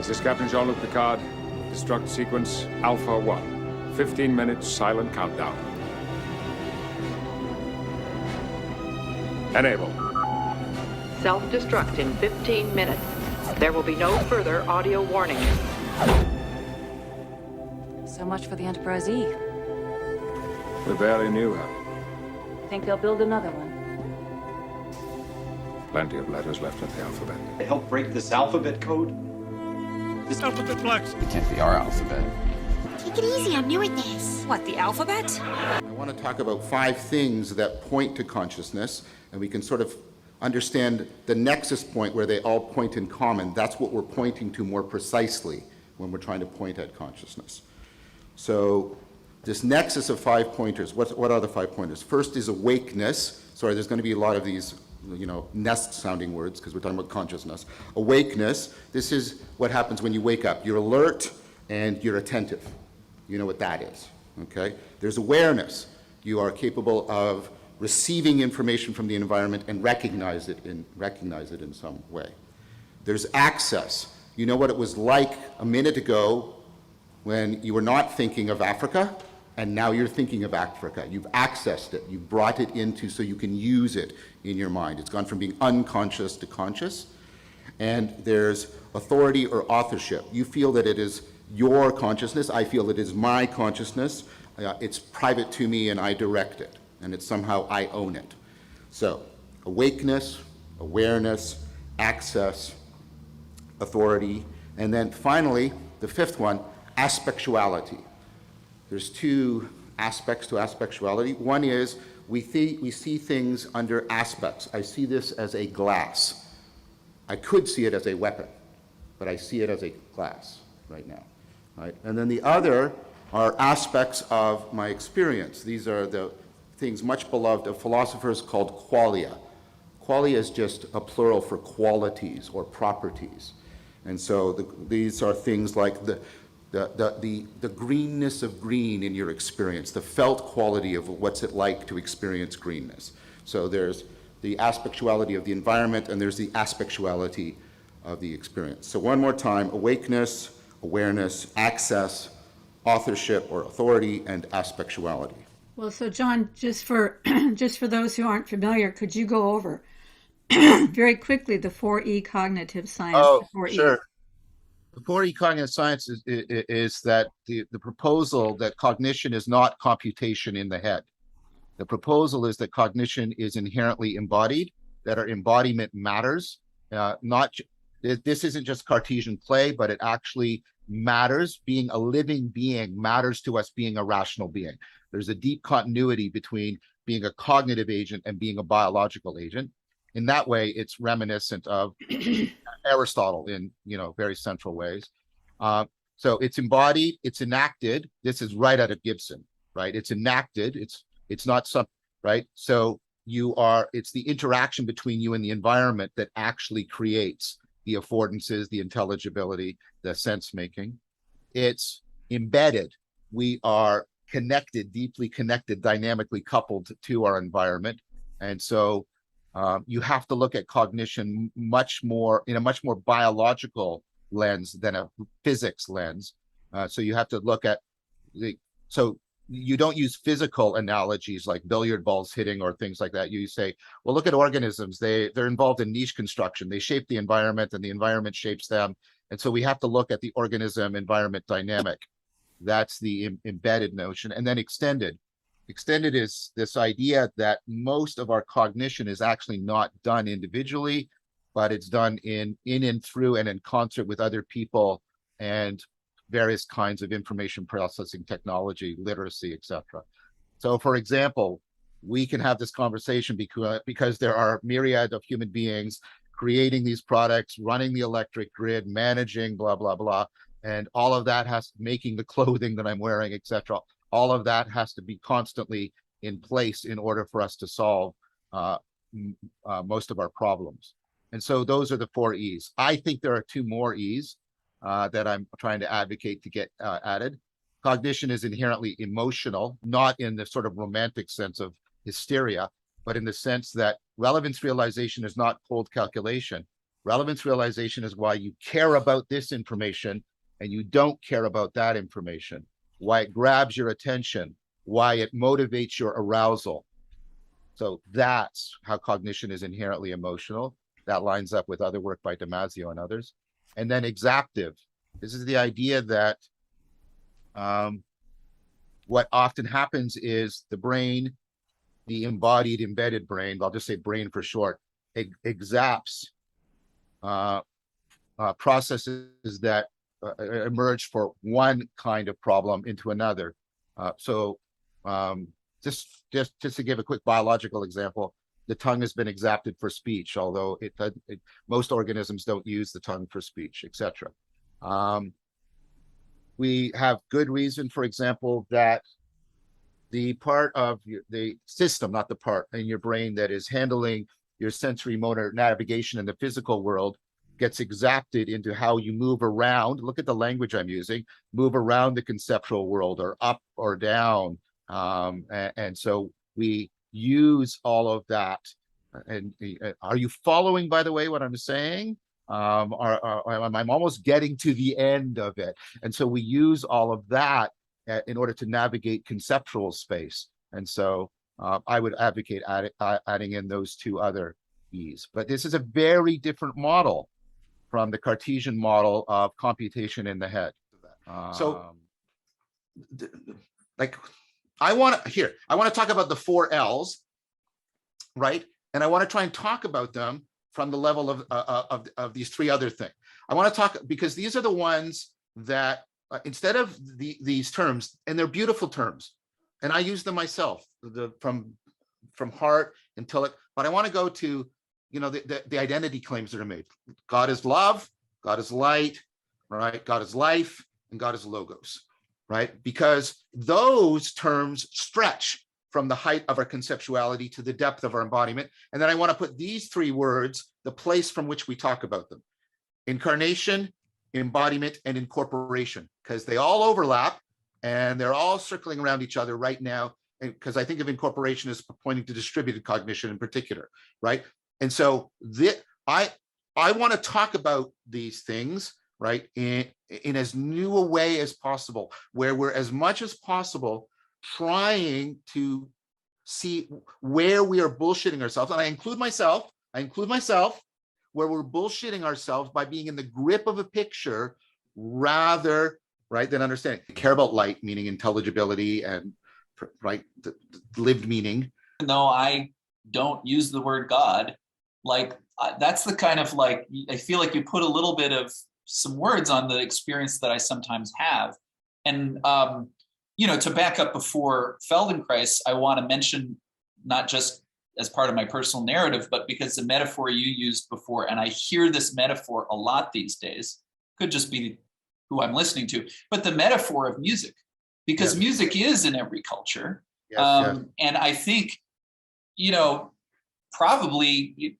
This is Captain Jean-Luc Picard. Destruct sequence Alpha 1. 15 minutes silent countdown. Enable. Self-destruct in 15 minutes. There will be no further audio warnings. So much for the Enterprise E. We barely knew her. Think they'll build another one? Plenty of letters left at the alphabet. To help break this alphabet code? This alphabet flex. It can't be our alphabet. Take it easy, I'm new at this. What, the alphabet? I want to talk about 5 things that point to consciousness, and we can sort of understand the nexus point where they all point in common. That's what we're pointing to more precisely when we're trying to point at consciousness. So this nexus of 5 pointers, what are the 5 pointers? First is awakeness. Sorry, there's going to be a lot of these nest-sounding words because we're talking about consciousness. Awakeness, this is what happens when you wake up. You're alert and you're attentive. You know what that is, okay? There's awareness. You are capable of receiving information from the environment and recognize it in some way. There's access. You know what it was like a minute ago when you were not thinking of Africa, and now you're thinking of Africa. You've accessed it. You've brought it into so you can use it in your mind. It's gone from being unconscious to conscious. And there's authority or authorship. You feel that it is your consciousness. I feel it is my consciousness. It's private to me and I direct it. And it's somehow I own it. So awakeness, awareness, access, authority, and then finally, the 5th one, aspectuality. There's 2 aspects to aspectuality. One is we see things under aspects. I see this as a glass. I could see it as a weapon, but I see it as a glass right now. Right? And then the other are aspects of my experience. These are the things much beloved of philosophers called qualia. Qualia is just a plural for qualities or properties. And so these are things like the greenness of green in your experience, the felt quality of what's it like to experience greenness. So there's the aspectuality of the environment and there's the aspectuality of the experience. So one more time, awakeness, awareness, access, authorship or authority, and aspectuality. Well, so John, just for those who aren't familiar, could you go over very quickly the 4E cognitive science? Oh, the 4E. sure. The 4E cognitive science is that the proposal that cognition is not computation in the head. The proposal is that cognition is inherently embodied, that our embodiment matters. This isn't just Cartesian play, but it actually matters. Being a living being matters to us being a rational being. There's a deep continuity between being a cognitive agent and being a biological agent. In that way, it's reminiscent of Aristotle in very central ways. So it's embodied, it's enacted. This is right out of Gibson, right? It's enacted. It's not some right. So it's the interaction between you and the environment that actually creates the affordances, the intelligibility, the sense making. It's embedded. We are connected, deeply connected, dynamically coupled to our environment, and so. You have to look at cognition in a much more biological lens than a physics lens. So you have to look at so you don't use physical analogies like billiard balls hitting or things like that. You say, well, look at organisms. They're involved in niche construction. They shape the environment and the environment shapes them. And so we have to look at the organism environment dynamic. That's the embedded notion. And then extended. Extended is this idea that most of our cognition is actually not done individually, but it's done in and through and in concert with other people and various kinds of information processing technology, literacy, etc. So for example, we can have this conversation because there are myriad of human beings creating these products, running the electric grid, managing blah, blah, blah. And all of that making the clothing that I'm wearing, etc. All of that has to be constantly in place in order for us to solve most of our problems. And so those are the 4 E's. I think there are 2 more E's that I'm trying to advocate to get added. Cognition is inherently emotional, not in the sort of romantic sense of hysteria, but in the sense that relevance realization is not cold calculation. Relevance realization is why you care about this information and you don't care about that information, why it grabs your attention, why it motivates your arousal. So that's how cognition is inherently emotional. That lines up with other work by Damasio and others. And then exaptive. This is the idea that what often happens is the brain, the embodied, embedded brain, I'll just say brain for short, exapts processes that emerge for one kind of problem into another. Just to give a quick biological example, the tongue has been exapted for speech, although most organisms don't use the tongue for speech, etc. We have good reason, for example, that the part of the system, not the part in your brain that is handling your sensory motor navigation in the physical world gets exapted into how you move around. Look at the language I'm using, move around the conceptual world or up or down. And so we use all of that. And are you following, by the way, what I'm saying? I'm almost getting to the end of it. And so we use all of that in order to navigate conceptual space. And so I would advocate adding in those two other E's. But this is a very different model from the Cartesian model of computation in the head. I want to talk about the 4 L's, right? And I want to try and talk about them from the level of these 3 other things. I want to talk, because these are the ones that instead of these terms, and they're beautiful terms, and I use them myself, from heart until it, but I want to go to, the identity claims that are made. God is love, God is light, right? God is life, and God is logos, right? Because those terms stretch from the height of our conceptuality to the depth of our embodiment. And then I want to put these 3 words, the place from which we talk about them: incarnation, embodiment, and incorporation, because they all overlap and they're all circling around each other right now. Because I think of incorporation as pointing to distributed cognition in particular, right? And so I want to talk about these things, right, in as new a way as possible, where we're as much as possible trying to see where we are bullshitting ourselves. And I include myself, where we're bullshitting ourselves by being in the grip of a picture rather, right, than understanding. I care about light, meaning intelligibility, and right, the lived meaning. No, I don't use the word God. That's the kind of I feel like you put a little bit of some words on the experience that I sometimes have. And, to back up before Feldenkrais, I want to mention, not just as part of my personal narrative, but because the metaphor you used before, and I hear this metaphor a lot these days, could just be who I'm listening to, but the metaphor of music, because music is in every culture. And I think, probably,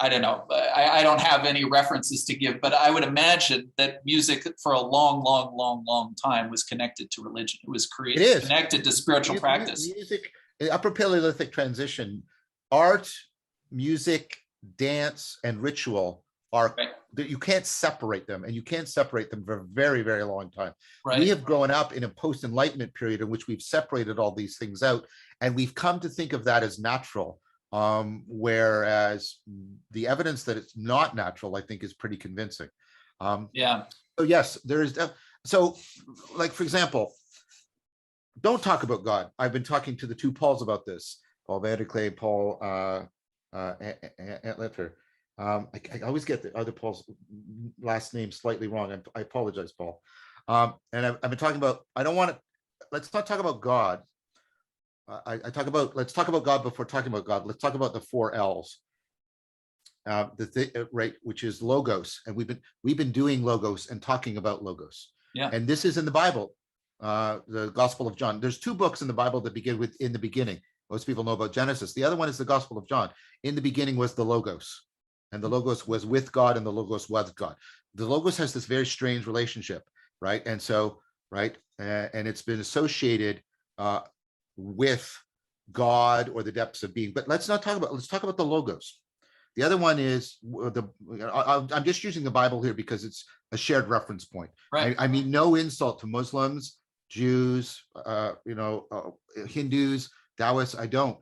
I don't know, I don't have any references to give, but I would imagine that music for a long time was connected to religion. It was connected to spiritual practice. Music, Upper Paleolithic transition, art, music, dance, and ritual are, that you can't separate them, and you can't separate them for a very, very long time. Right. We have grown up in a post-Enlightenment period in which we've separated all these things out, and we've come to think of that as natural. Whereas the evidence that it's not natural, I think, is pretty convincing. So yes, there is. So, for example, don't talk about God. I've been talking to the 2 Pauls about this, Paul Vervaeke, Paul Antlitter. I always get the other Paul's last name slightly wrong. I apologize, Paul. And I've been talking about, I don't want to, let's not talk about God. Let's talk about God before talking about God. Let's talk about the 4 L's, right, which is logos. And we've been doing logos and talking about logos. Yeah. And this is in the Bible, the Gospel of John. There's 2 books in the Bible that begin with "in the beginning." Most people know about Genesis. The other one is the Gospel of John. In the beginning was the logos, and the logos was with God, and the logos was God. The logos has this very strange relationship, right? And so, right, and it's been associated with God or the depths of being. But let's talk about the logos. The other one is I'm just using the Bible here because it's a shared reference point. Right. I mean, no insult to Muslims, Jews, Hindus, Taoists. I don't,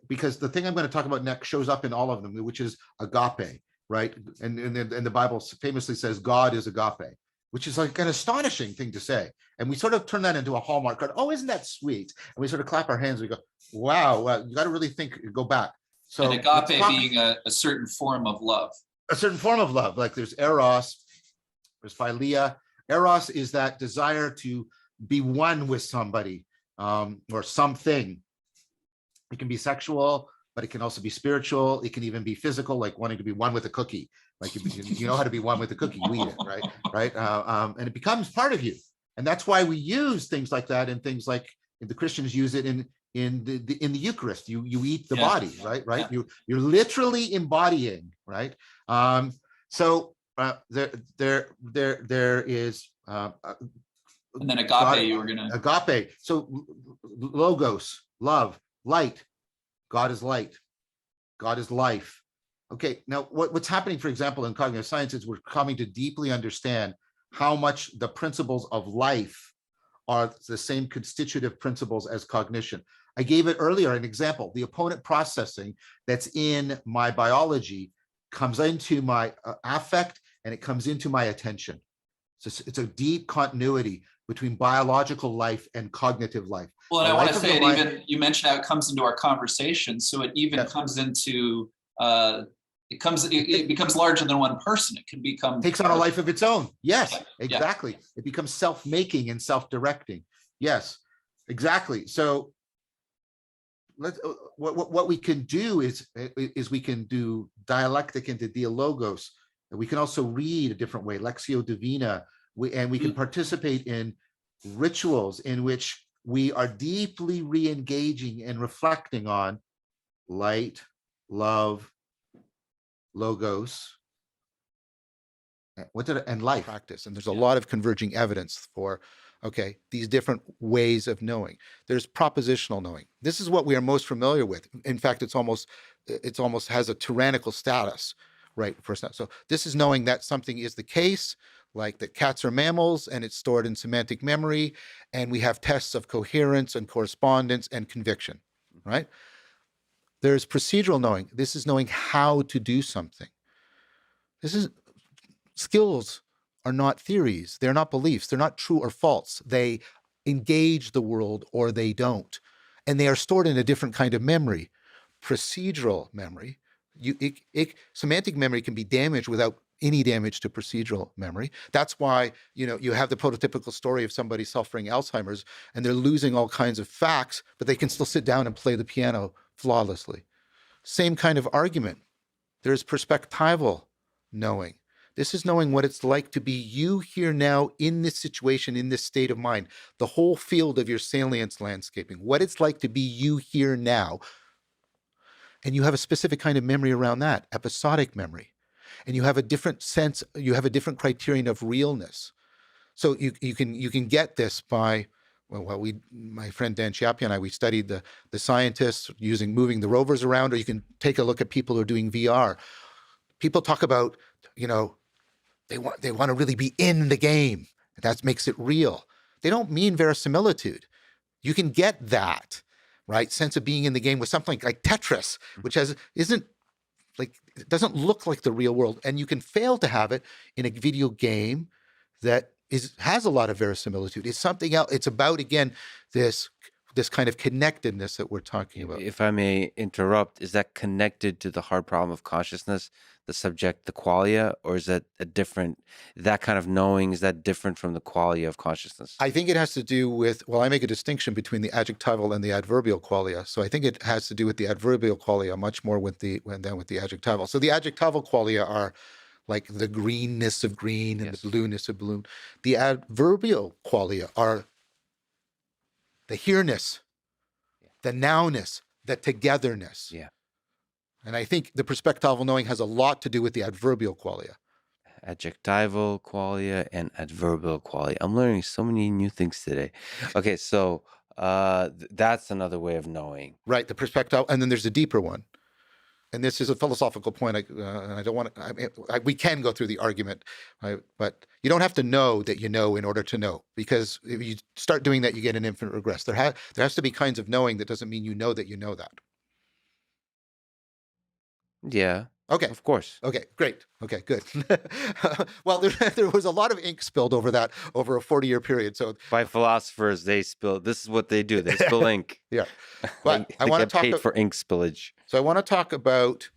because the thing I'm going to talk about next shows up in all of them, which is agape, right? And the Bible famously says God is agape, which is like an astonishing thing to say. And we sort of turn that into a hallmark card. Oh, isn't that sweet? And we sort of clap our hands. We go, wow, you got to really think, go back. So and agape being a certain form of love. A certain form of love. Like there's eros, there's philia. Eros is that desire to be one with somebody or something. It can be sexual, but it can also be spiritual. It can even be physical, like wanting to be one with a cookie. Like you know how to be one with a cookie, you eat it, right? And it becomes part of you. And that's why we use things like that, and things like the Christians use it in the Eucharist. You eat the body, right? Yeah. You're literally embodying, right? So there is and then agape, God, you were gonna agape. So logos, love, light. God is light. God is life. Okay, now what's happening, for example, in cognitive science is we're coming to deeply understand how much the principles of life are the same constitutive principles as cognition. I gave it earlier an example. The opponent processing that's in my biology comes into my affect, and it comes into my attention. So it's a deep continuity between biological life and cognitive life. Well, and I want to say, even you mentioned how it comes into our conversation. So it even comes into it becomes larger than one person. It can become takes on a life of its own. Yes, exactly. Yeah. It becomes self-making and self-directing. Yes, exactly. So what we can do is we can do dialectic into dialogos. And we can also read a different way, Lectio Divina, and we can participate in rituals in which we are deeply re-engaging and reflecting on light, love, logos, and life practice. And there's a lot of converging evidence for, okay, these different ways of knowing. There's propositional knowing. This is what we are most familiar with. In fact, it's almost has a tyrannical status, right? So this is knowing that something is the case, like that cats are mammals, and it's stored in semantic memory, and we have tests of coherence and correspondence and conviction, right? There's procedural knowing. This is knowing how to do something. Skills are not theories. They're not beliefs. They're not true or false. They engage the world or they don't. And they are stored in a different kind of memory. Procedural memory. Semantic memory can be damaged without any damage to procedural memory. That's why, you have the prototypical story of somebody suffering Alzheimer's and they're losing all kinds of facts, but they can still sit down and play the piano flawlessly. Same kind of argument. There's perspectival knowing. This is knowing what it's like to be you here now in this situation, in this state of mind, the whole field of your salience landscaping, what it's like to be you here now. And you have a specific kind of memory around that, episodic memory. And you have a different sense, you have a different criterion of realness. So you can get this by, my friend Dan Chiappia and I, we studied the scientists moving the rovers around, or you can take a look at people who are doing VR. People talk about, they want to really be in the game. That makes it real. They don't mean verisimilitude. You can get that, right? Sense of being in the game with something like Tetris, which it doesn't look like the real world. And you can fail to have it in a video game that has a lot of verisimilitude. It's something else. It's about, again, this kind of connectedness that we're talking about. If I may interrupt, is that connected to the hard problem of consciousness, the subject, the qualia, or is that that kind of knowing, is that different from the qualia of consciousness? I think it has to do with, I make a distinction between the adjectival and the adverbial qualia. So I think it has to do with the adverbial qualia much more than with the adjectival. So the adjectival qualia are like the greenness of green and the blueness of blue. The adverbial qualia are the here-ness, the now-ness, the togetherness. Yeah. And I think the perspectival knowing has a lot to do with the adverbial qualia. Adjectival qualia and adverbial qualia. I'm learning so many new things today. Okay, so that's another way of knowing. Right, the perspective, and then there's a deeper one. and this is a philosophical point, and I don't want to, we can go through the argument, right? But you don't have to know that you know in order to know, because if you start doing that, you get an infinite regress. There has to be kinds of knowing that doesn't mean you know that. Yeah. Okay. Of course. Okay, great. Okay, good. Well, there was a lot of ink spilled over that over a 40-year period. So By philosophers, they spill. This is what they do. They spill ink. yeah, but They I want to get talk paid for ink spillage. So I want to talk about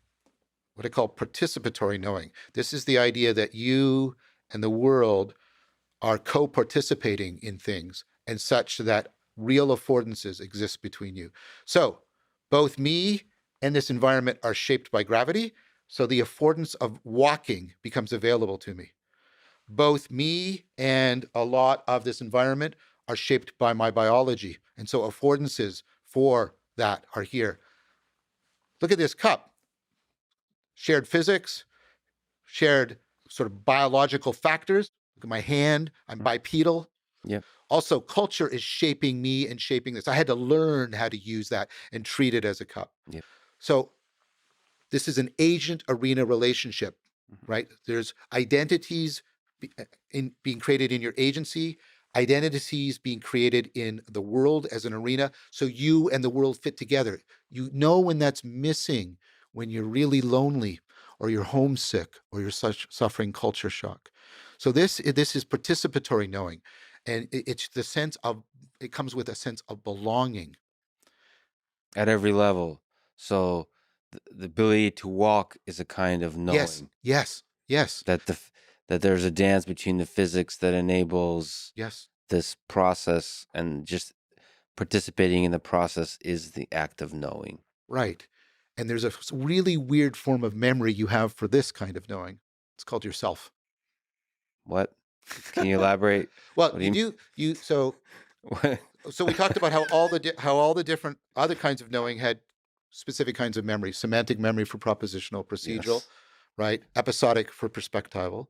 what I call participatory knowing. This is the idea that you and the world are co-participating in things, and such that real affordances exist between you. So both me and this environment are shaped by gravity, so the affordance of walking becomes available to me. Both me and a lot of this environment are shaped by my biology, and so affordances for that are here. Look at this cup. Shared physics, shared sort of biological factors. Look at my hand, I'm bipedal. Yeah. Also, culture is shaping me and shaping this. I had to learn how to use that and treat it as a cup. Yeah. So this is an agent arena relationship, right? There's identities being created in your agency, identities being created in the world as an arena. So you and the world fit together. You know when that's missing, when you're really lonely or you're homesick or you're suffering culture shock. So this is participatory knowing. And it's the sense of, it comes with a sense of belonging. At every level. So the ability to walk is a kind of knowing. Yes. That there's a dance between the physics that enables this process, and just participating in the process is the act of knowing. Right. And there's a really weird form of memory you have for this kind of knowing. It's called yourself. What? Can you elaborate? Well, so we talked about how all the different other kinds of knowing had specific kinds of memory: semantic memory for propositional, procedural, right? Episodic for perspectival.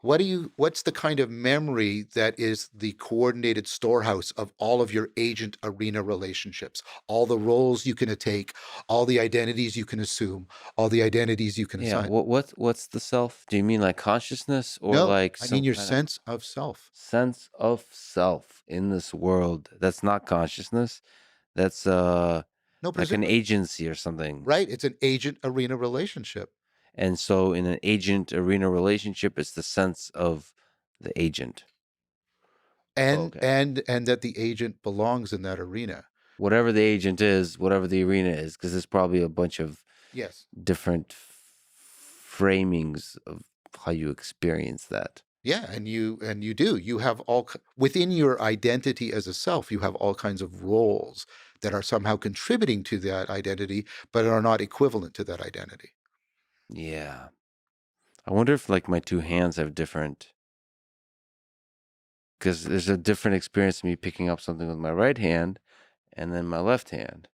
What's the kind of memory that is the coordinated storehouse of all of your agent arena relationships, all the roles you can take, all the identities you can assume, all the identities you can assign? What's the self? Do you mean like consciousness, or No, like I mean your sense of self. Sense of self in this world. That's not consciousness. That's like an agency or something. Right. It's an agent arena relationship. And so in an agent arena relationship, it's the sense of the agent. And that the agent belongs in that arena. Whatever the agent is, whatever the arena is, because there's probably a bunch of different framings of how you experience that. Yeah, and you do. You have within your identity as a self, you have all kinds of roles that are somehow contributing to that identity, but are not equivalent to that identity. Yeah. I wonder if like my two hands have different, because there's a different experience of me picking up something with my right hand and then my left hand.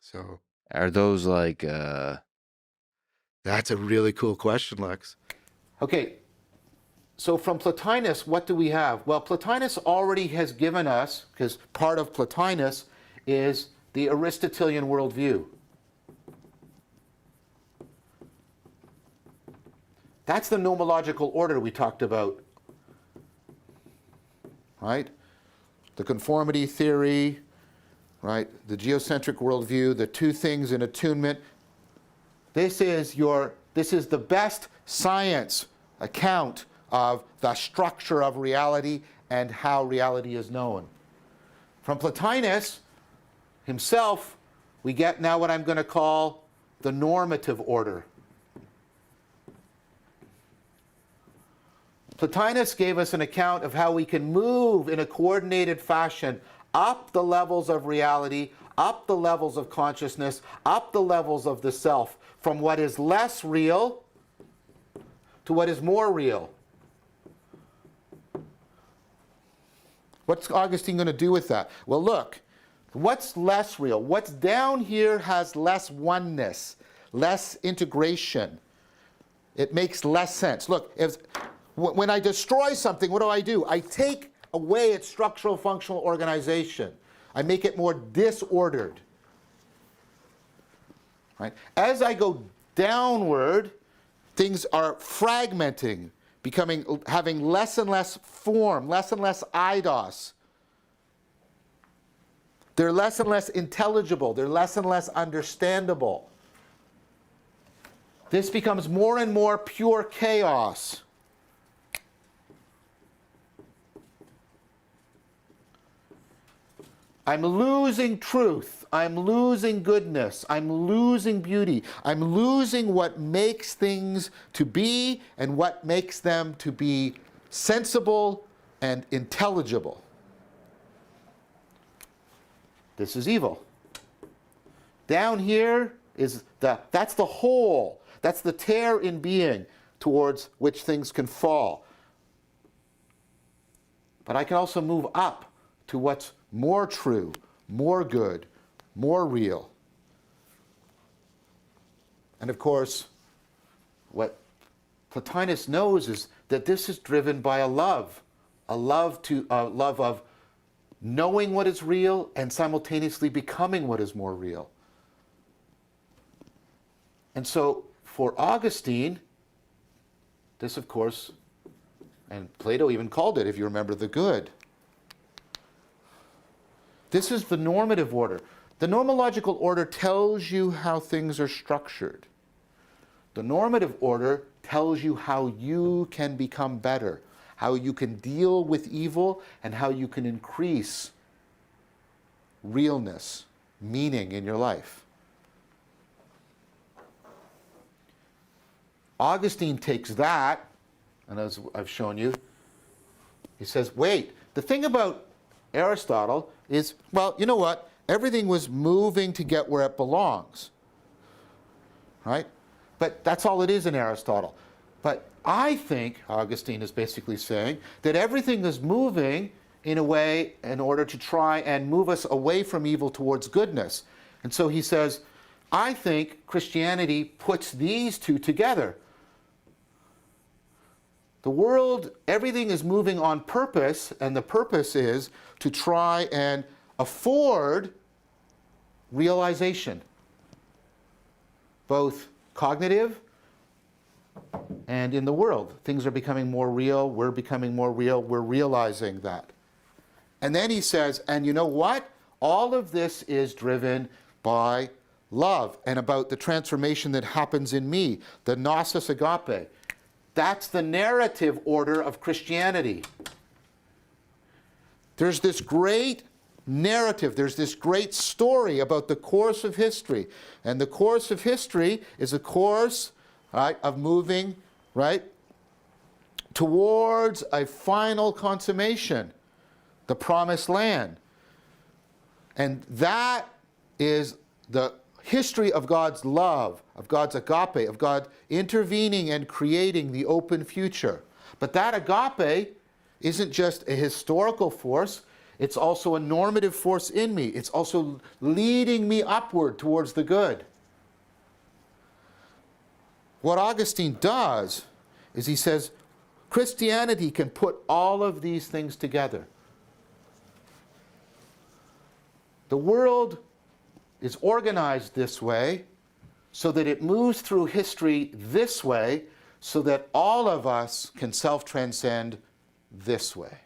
So are those like That's a really cool question, Lex. Okay. So from Plotinus, what do we have? Well, Plotinus already has given us, because part of Plotinus is the Aristotelian worldview. That's the nomological order we talked about, right? The conformity theory, right? The geocentric worldview, the two things in attunement. This is the best science account of the structure of reality and how reality is known. From Plotinus himself, we get now what I'm going to call the normative order. Plotinus gave us an account of how we can move in a coordinated fashion up the levels of reality, up the levels of consciousness, up the levels of the self, from what is less real to what is more real. What's Augustine going to do with that? Well, look, what's less real? What's down here has less oneness, less integration. It makes less sense. Look, when I destroy something, what do? I take away its structural functional organization. I make it more disordered. right? As I go downward, things are fragmenting, having less and less form, less and less eidos. They're less and less intelligible. They're less and less understandable. This becomes more and more pure chaos. I'm losing truth. I'm losing goodness. I'm losing beauty. I'm losing what makes things to be and what makes them to be sensible and intelligible. This is evil. Down here is that's the hole. That's the tear in being towards which things can fall. But I can also move up to what's more true, more good, more real. And of course, what Plotinus knows is that this is driven by a love of knowing what is real and simultaneously becoming what is more real. And so for Augustine, this of course, and Plato even called it, if you remember, the good. This is the normative order. The nomological order tells you how things are structured. The normative order tells you how you can become better, how you can deal with evil, and how you can increase realness, meaning in your life. Augustine takes that, and as I've shown you, he says, wait, the thing about Aristotle is, well, you know what? Everything was moving to get where it belongs, right? But that's all it is in Aristotle. But I think, Augustine is basically saying, that everything is moving in a way in order to try and move us away from evil towards goodness. And so he says, I think Christianity puts these two together. The world, everything is moving on purpose, and the purpose is to try and afford realization, both cognitive and in the world. Things are becoming more real, we're becoming more real, we're realizing that. And then he says, and you know what? All of this is driven by love and about the transformation that happens in me, the gnosis agape. That's the narrative order of Christianity. There's this great narrative, there's this great story about the course of history. And the course of history is a course, right, of moving, right, towards a final consummation, the promised land. And that is the history of God's love, of God's agape, of God intervening and creating the open future. But that agape isn't just a historical force, it's also a normative force in me. It's also leading me upward towards the good. What Augustine does is he says, Christianity can put all of these things together. The world is organized this way so that it moves through history this way so that all of us can self-transcend this way.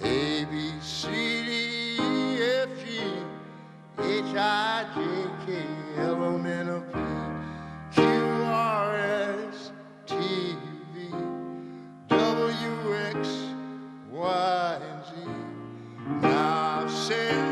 A, B, C, D, E, F, G, H, I, J, K, L, M, N, O, P, Q, R, S, T, V, W, X, Y, and Z. Now I've said